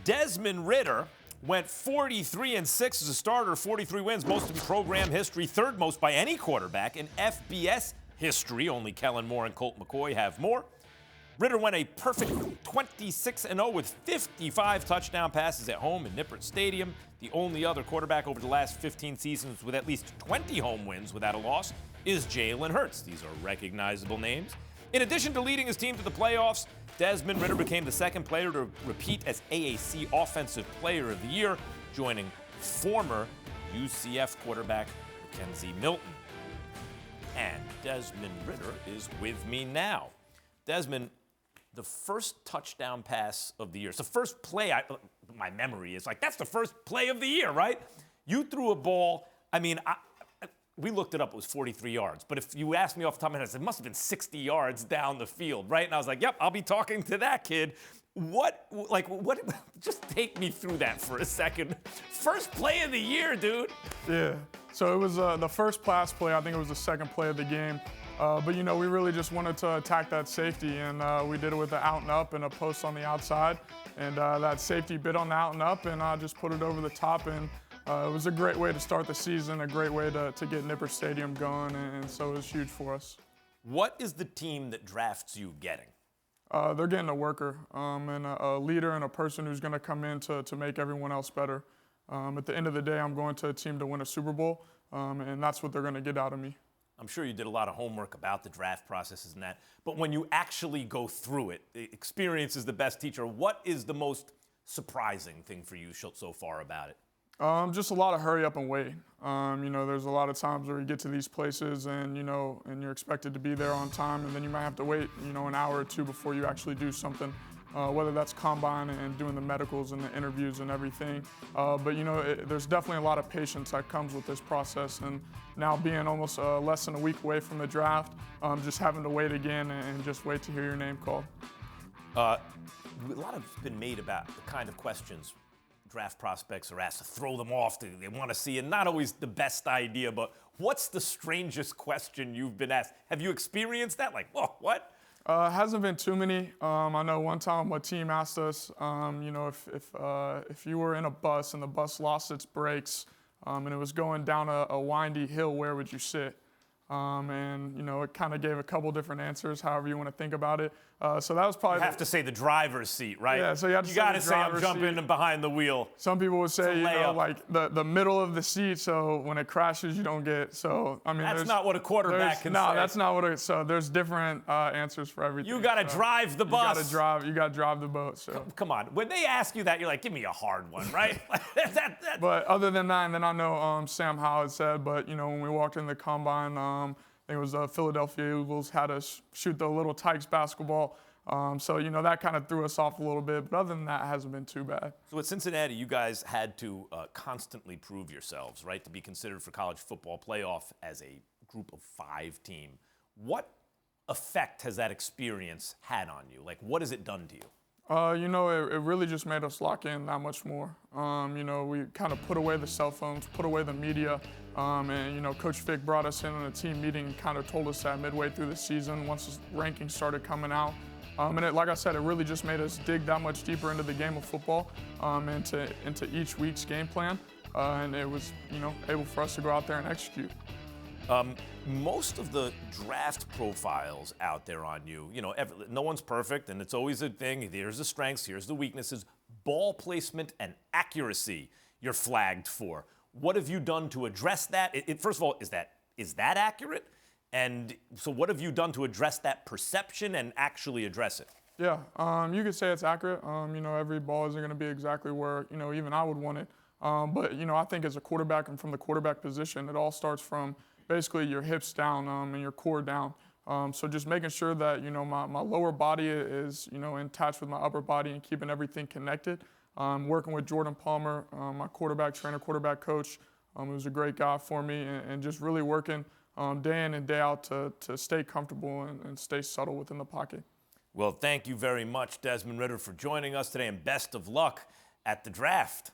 Desmond Ridder went 43-6 as a starter, 43 wins, most in program history, third most by any quarterback in FBS history. Only Kellen Moore and Colt McCoy have more. Ridder went a perfect 26-0 with 55 touchdown passes at home in Nippert Stadium. The only other quarterback over the last 15 seasons with at least 20 home wins without a loss is Jalen Hurts. These are recognizable names. In addition to leading his team to the playoffs, Desmond Ridder became the second player to repeat as AAC Offensive Player of the Year, joining former UCF quarterback Mackenzie Milton. And Desmond Ridder is with me now. Desmond, the first touchdown pass of the year. It's the first play, my memory is like, that's the first play of the year, right? You threw a ball, we looked it up, it was 43 yards. But if you asked me off the top of my head, I said, it must have been 60 yards down the field, right? And I was like, yep, I'll be talking to that kid. What, just take me through that for a second. First play of the year, dude. Yeah, so it was the first pass play. I think it was the second play of the game. But, we really just wanted to attack that safety, and we did it with the out and up and a post on the outside. And that safety bit on the out and up, and I just put it over the top. And it was a great way to start the season, a great way to get Nippert Stadium going, and so it was huge for us. What is the team that drafts you getting? They're getting a worker and a leader and a person who's going to come in to make everyone else better. At the end of the day, I'm going to a team to win a Super Bowl, and that's what they're going to get out of me. I'm sure you did a lot of homework about the draft processes and that, but when you actually go through it, experience is the best teacher. What is the most surprising thing for you so far about it? Just a lot of hurry up and wait. There's a lot of times where you get to these places and you're expected to be there on time, and then you might have to wait, an hour or two before you actually do something. Whether that's combine and doing the medicals and the interviews and everything. But there's definitely a lot of patience that comes with this process. And now being almost less than a week away from the draft, just having to wait again and just wait to hear your name called. A lot has been made about the kind of questions draft prospects are asked to throw them off. They want to see, and not always the best idea, but what's the strangest question you've been asked? Have you experienced that? Like, whoa, what? Hasn't been too many. I know one time a team asked us, if you were in a bus and the bus lost its brakes and it was going down a windy hill, where would you sit? It kind of gave a couple different answers, however you want to think about it. So that was probably. You have to say the driver's seat, right? Yeah, so you got to say I'm jumping in behind the wheel. Some people would say, like the middle of the seat, so when it crashes, you don't get. So that's not what a quarterback can say. No, that's not what. So there's different answers for everything. You got to drive the bus. You got to drive the boat. So come on, when they ask you that, you're like, give me a hard one, right? But other than that, and then I know Sam Howell had said, but when we walked in the combine. I think it was the Philadelphia Eagles had us shoot the little Tykes basketball. So that kind of threw us off a little bit. But other than that, it hasn't been too bad. So at Cincinnati, you guys had to constantly prove yourselves, right, to be considered for college football playoff as a group of 5 team. What effect has that experience had on you? Like, what has it done to you? It really just made us lock in that much more. We kind of put away the cell phones, put away the media, and Coach Fick brought us in on a team meeting and kind of told us that midway through the season, once the rankings started coming out. Like I said, it really just made us dig that much deeper into the game of football, into each week's game plan, and it was, able for us to go out there and execute. Most of the draft profiles out there on you, no one's perfect, and it's always a thing. Here's the strengths, here's the weaknesses. Ball placement and accuracy you're flagged for. What have you done to address that? First of all, is that accurate? And so what have you done to address that perception and actually address it? Yeah, you could say it's accurate. Every ball isn't going to be exactly where, even I would want it. But, I think as a quarterback and from the quarterback position, it all starts from basically your hips down and your core down. So just making sure that, my lower body is, in touch with my upper body and keeping everything connected. Working with Jordan Palmer, my quarterback trainer, quarterback coach, who's a great guy for me, and just really working day in and day out to stay comfortable and stay subtle within the pocket. Well, thank you very much, Desmond Ridder, for joining us today, and best of luck at the draft.